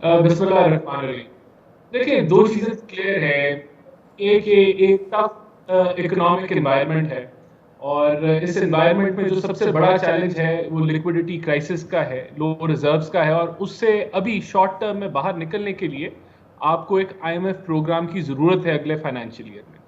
बिस्मिल्लाहिर्रहमानिर्रहीम। देखिए, दो चीज़ें क्लियर है। एक ये एक टफ इकोनॉमिक एनवायरनमेंट है, और इस एनवायरनमेंट में जो सबसे बड़ा चैलेंज है वो लिक्विडिटी क्राइसिस का है, लो रिजर्व्स का है, और उससे अभी शॉर्ट टर्म में बाहर निकलने के लिए आपको एक आईएमएफ प्रोग्राम की ज़रूरत है अगले फाइनेंशियल ईयर में।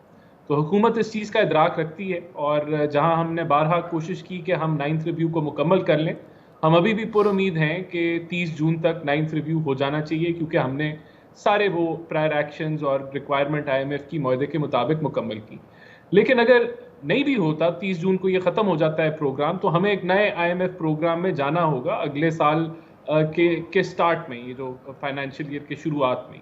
तो हुकूमत इस चीज़ का इदराक रखती है, और जहां हमने बारहा कोशिश की कि हम 9th रिव्यू को मुकम्मल कर लें, हम अभी भी पुर उम्मीद हैं कि 30 जून तक 9th रिव्यू हो जाना चाहिए, क्योंकि हमने सारे वो प्रायर एक्शंस और रिक्वायरमेंट आईएमएफ की मुआहदे के मुताबिक मुकम्मल की। लेकिन अगर नहीं भी होता, 30 जून को ये ख़त्म हो जाता है प्रोग्राम, तो हमें एक नए आईएमएफ प्रोग्राम में जाना होगा अगले साल के स्टार्ट में, ये जो फाइनेंशियल ईयर के शुरुआत में।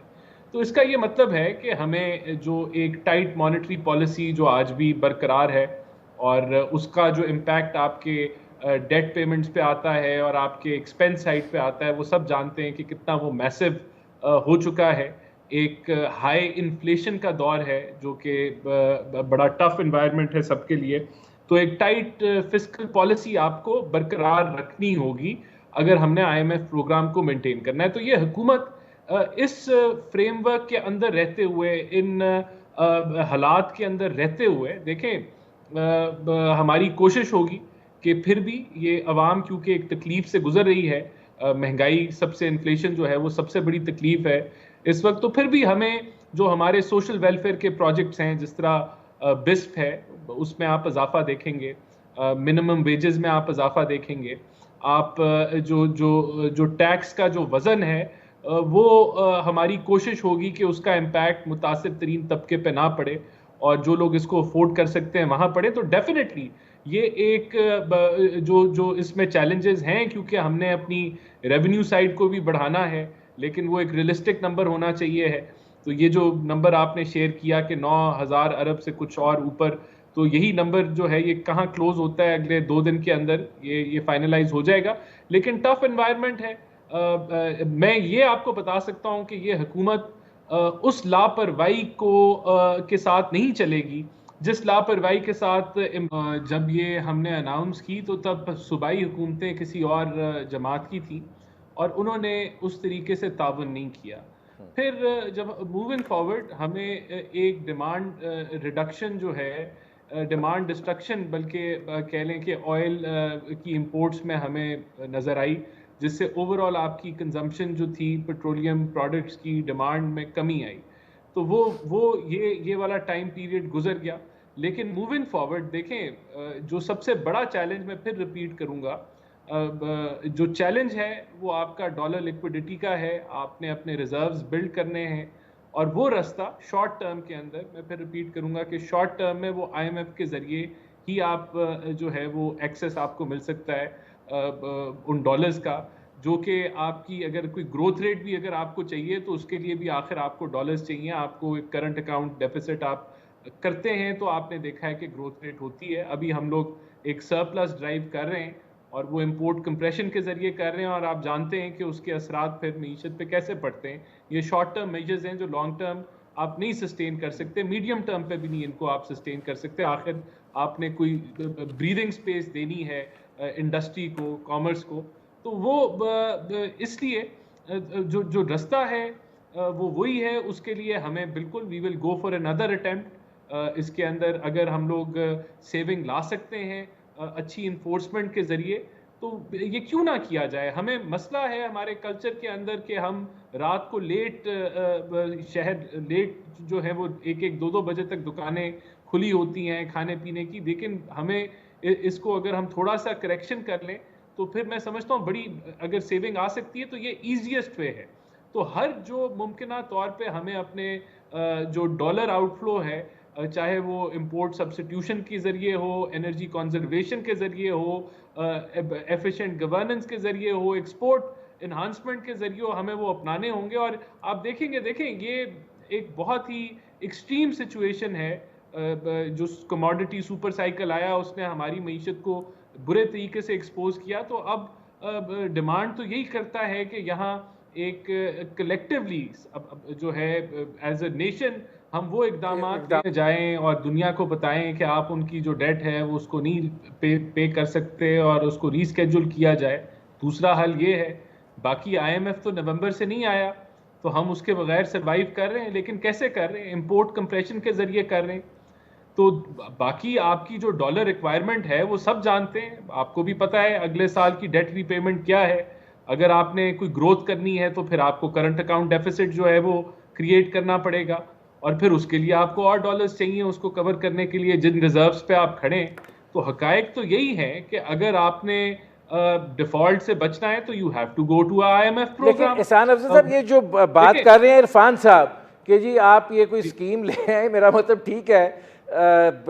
तो इसका ये मतलब है कि हमें जो एक टाइट मॉनेटरी पॉलिसी जो आज भी बरकरार है, और उसका जो इम्पैक्ट आपके डेट पेमेंट्स पे आता है और आपके एक्सपेंस साइड पे आता है, वो सब जानते हैं कि कितना वो मैसिव हो चुका है। एक हाई इन्फ्लेशन का दौर है, जो कि बड़ा टफ इन्वायरमेंट है सबके लिए। तो एक टाइट फिस्कल पॉलिसी आपको बरकरार रखनी होगी अगर हमने आईएमएफ प्रोग्राम को मेंटेन करना है। तो ये हुकूमत इस फ्रेमवर्क के अंदर रहते हुए, इन हालात के अंदर रहते हुए, देखें, हमारी कोशिश होगी कि फिर भी ये अवाम क्योंकि एक तकलीफ से गुजर रही है, महंगाई सबसे, इन्फ्लेशन जो है वो सबसे बड़ी तकलीफ है इस वक्त, तो फिर भी हमें जो हमारे सोशल वेलफेयर के प्रोजेक्ट्स हैं, जिस तरह बिस्प है, उसमें आप इजाफा देखेंगे, मिनिमम वेजेस में आप इजाफा देखेंगे, आप जो जो जो टैक्स का जो वज़न है, वो हमारी कोशिश होगी कि उसका इम्पैक्ट मुतासिर तरीन तबके पे ना पड़े, और जो लोग इसको अफोर्ड कर सकते हैं वहाँ पड़े। तो डेफिनेटली ये एक जो जो इसमें चैलेंजेस हैं, क्योंकि हमने अपनी रेवेन्यू साइड को भी बढ़ाना है, लेकिन वो एक रियलिस्टिक नंबर होना चाहिए है। तो ये जो नंबर आपने शेयर किया कि 9,000 अरब से कुछ और ऊपर, तो यही नंबर जो है ये कहाँ क्लोज होता है अगले 2 दिन के अंदर, ये फाइनलाइज हो जाएगा। लेकिन टफ एनवायरनमेंट है। मैं ये आपको बता सकता हूँ कि ये हुकूमत उस लापरवाही के साथ नहीं चलेगी जिस लापरवाही के साथ जब ये हमने अनाउंस की, तो तब सूबाई हुकूमतें किसी और जमात की थी, और उन्होंने उस तरीके से तावन नहीं किया। फिर जब मूविंग फॉरवर्ड हमें एक डिमांड रिडक्शन जो है, डिमांड डिस्ट्रक्शन बल्कि कह लें कि ऑयल की इंपोर्ट्स में हमें नज़र आई, जिससे ओवरऑल आपकी कंजम्पशन जो थी पेट्रोलियम प्रोडक्ट्स की डिमांड में कमी आई। तो वो ये वाला टाइम पीरियड गुजर गया। लेकिन मूविंग फॉरवर्ड देखें, जो सबसे बड़ा चैलेंज मैं फिर रिपीट करूंगा, जो चैलेंज है वो आपका डॉलर लिक्विडिटी का है। आपने अपने रिजर्व्स बिल्ड करने हैं, और वो रास्ता शॉर्ट टर्म के अंदर, मैं फिर रिपीट करूंगा कि शॉर्ट टर्म में वो आईएमएफ के जरिए ही आप जो है वो एक्सेस आपको मिल सकता है उन डॉलर्स का, जो कि आपकी अगर कोई ग्रोथ रेट भी अगर आपको चाहिए, तो उसके लिए भी आखिर आपको डॉलर्स चाहिए। आपको एक करंट अकाउंट डेफिसिट आप करते हैं तो आपने देखा है कि ग्रोथ रेट होती है। अभी हम लोग एक सरप्लस ड्राइव कर रहे हैं, और वो इंपोर्ट कंप्रेशन के जरिए कर रहे हैं, और आप जानते हैं कि उसके असरात फिर मीशत पे कैसे पड़ते हैं। ये शॉर्ट टर्म मेजर्स हैं जो लॉन्ग टर्म आप नहीं सस्टेन कर सकते, मीडियम टर्म पे भी नहीं इनको आप सस्टेन कर सकते। आखिर आपने कोई ब्रीदिंग स्पेस देनी है इंडस्ट्री को, कॉमर्स को। तो वो इसलिए जो जो रास्ता है वो वही है। उसके लिए हमें बिल्कुल we will go for another attempt. इसके अंदर अगर हम लोग सेविंग ला सकते हैं अच्छी इन्फोर्समेंट के जरिए, तो ये क्यों ना किया जाए। हमें मसला है हमारे कल्चर के अंदर कि हम रात को लेट शहर लेट जो है वो 1-1, 2-2 बजे तक दुकानें खुली होती हैं खाने पीने की। लेकिन हमें इसको अगर हम थोड़ा सा करेक्शन कर लें, तो फिर मैं समझता हूँ बड़ी अगर सेविंग आ सकती है, तो ये ईजीएस्ट वे है। तो हर जो मुमकिन तौर पे हमें अपने जो डॉलर आउटफ्लो है, चाहे वो इंपोर्ट सब्स्टिट्यूशन के जरिए हो, एनर्जी कंजर्वेशन के जरिए हो, एफिशिएंट गवर्नेंस के जरिए हो, एक्सपोर्ट इन्हांसमेंट के जरिए हो, हमें वो अपनाने होंगे। और आप देखें ये एक बहुत ही एक्सट्रीम सिचुएशन है। जो कमोडिटी सुपर साइकिल आया उसने हमारी मईशत को बुरे तरीके से एक्सपोज किया। तो अब डिमांड तो यही करता है कि यहाँ एक कलेक्टिवली जो है एज अ नेशन हम वो इकदाम जाएं और दुनिया को बताएं कि आप उनकी जो डेट है वो उसको नहीं पे कर सकते और उसको रीस्केड्यूल किया जाए। दूसरा हल ये है बाकी आईएमएफ तो नवंबर से नहीं आया, तो हम उसके बगैर सर्वाइव कर रहे हैं। लेकिन कैसे कर रहे हैं? इंपोर्ट कंप्रेशन के जरिए कर रहे हैं। तो बाकी आपकी जो डॉलर रिक्वायरमेंट है वो सब जानते हैं, आपको भी पता है अगले साल की डेट रीपेमेंट क्या है। अगर आपने कोई ग्रोथ करनी है तो फिर आपको करंट अकाउंट डेफिसिट जो है वो क्रिएट करना पड़ेगा, और फिर उसके लिए आपको और डॉलर्स चाहिए उसको कवर करने के लिए जिन रिजर्व्स पे आप खड़े हैं। तो हकायक तो यही है कि अगर आपने डिफॉल्ट से बचना है तो you have to go to IMF लेकिन प्रोग्राम। एहसान अफजल साहब, ये जो बात कर रहे हैं इरफान साहब कि जी आप ये कोई स्कीम ले आए, मेरा मतलब ठीक है,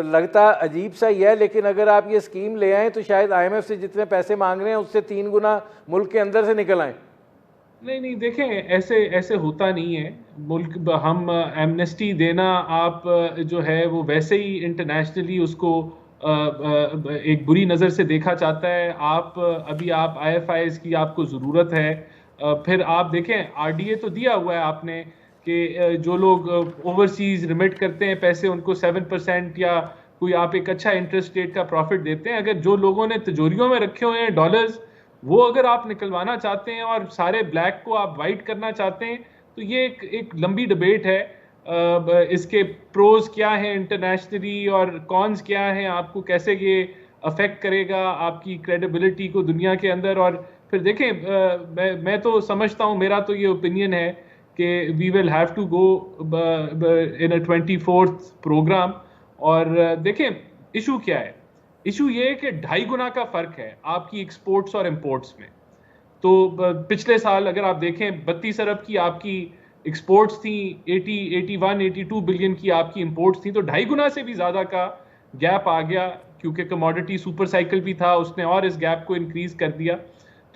लगता अजीब सा ही है, लेकिन अगर आप ये स्कीम ले आए तो शायद आईएमएफ से जितने पैसे मांग रहे हैं उससे 3 गुना मुल्क के अंदर से निकल आए। नहीं नहीं, देखें, ऐसे ऐसे होता नहीं है। मुल्क हम एमनेस्टी देना, आप जो है वो वैसे ही इंटरनेशनली उसको एक बुरी नज़र से देखा जाता है। आप अभी आप आईएफआईज की आपको ज़रूरत है। फिर आप देखें आरडीए तो दिया हुआ है आपने कि जो लोग ओवरसीज रिमिट करते हैं पैसे उनको 7% या कोई आप एक अच्छा इंटरेस्ट रेट का प्रॉफिट देते हैं। अगर जो लोगों ने तिजोरियों में रखे हुए हैं डॉलर्स, वो अगर आप निकलवाना चाहते हैं और सारे ब्लैक को आप वाइट करना चाहते हैं, तो ये एक लंबी डिबेट है। इसके प्रोज क्या हैं इंटरनेशनली और कॉन्स क्या हैं, आपको कैसे ये अफेक्ट करेगा आपकी क्रेडिबिलिटी को दुनिया के अंदर। और फिर देखें, मैं तो समझता हूँ, मेरा तो ये ओपिनियन है कि we will have to go in a 24th programme. और देखें इशू क्या है। इशू ये है कि 2.5 गुना का फर्क है आपकी एक्सपोर्ट्स और इंपोर्ट्स में। तो पिछले साल अगर आप देखें 32 अरब की आपकी एक्सपोर्ट्स थी, 81-82 बिलियन की आपकी इंपोर्ट्स थी, तो 2.5 गुना से भी ज्यादा का गैप आ गया, क्योंकि कमोडिटी सुपर साइकिल भी था, उसने और इस गैप को इंक्रीज कर दिया।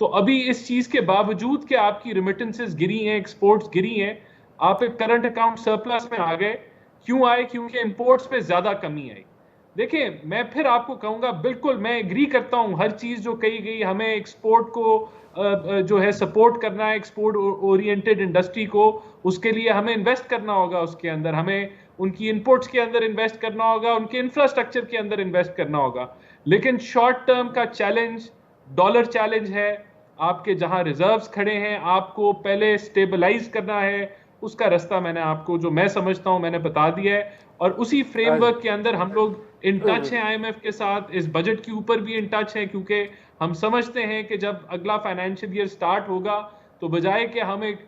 तो अभी इस चीज के बावजूद कि आपकी रिमिटेंसेस गिरी हैं, एक्सपोर्ट्स गिरी हैं, आप एक करंट अकाउंट सरप्लस में आ गए। क्यों आए? क्योंकि इंपोर्ट्स पे ज्यादा कमी आई। देखिए, मैं फिर आपको कहूंगा, बिल्कुल मैं एग्री करता हूं हर चीज जो कही गई, हमें एक्सपोर्ट को जो है सपोर्ट करना है, एक्सपोर्ट ओरिएंटेड इंडस्ट्री को, उसके लिए हमें इन्वेस्ट करना होगा, उसके अंदर हमें उनकी इनपुट्स के अंदर इन्वेस्ट करना होगा, उनके इंफ्रास्ट्रक्चर के अंदर इन्वेस्ट करना होगा। लेकिन शॉर्ट टर्म का चैलेंज डॉलर चैलेंज है। आपके जहां रिजर्व्स खड़े हैं, आपको पहले स्टेबलाइज करना है। उसका रास्ता मैंने आपको, जो मैं समझता हूं, मैंने बता दिया है। और उसी फ्रेमवर्क के अंदर हम लोग इन टच हैं आईएमएफ के साथ, इस बजट के ऊपर भी इन टच हैं, क्योंकि हम समझते हैं कि जब अगला फाइनेंशियल ईयर स्टार्ट होगा तो बजाय कि हम एक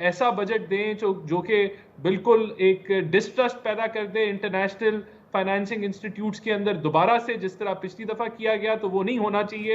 ऐसा बजट दें जो कि बिल्कुल एक डिस्ट्रस्ट पैदा कर दे इंटरनेशनल फाइनेंसिंग इंस्टीट्यूट्स के अंदर दोबारा से, जिस तरह पिछली दफा किया गया, तो वो नहीं होना चाहिए।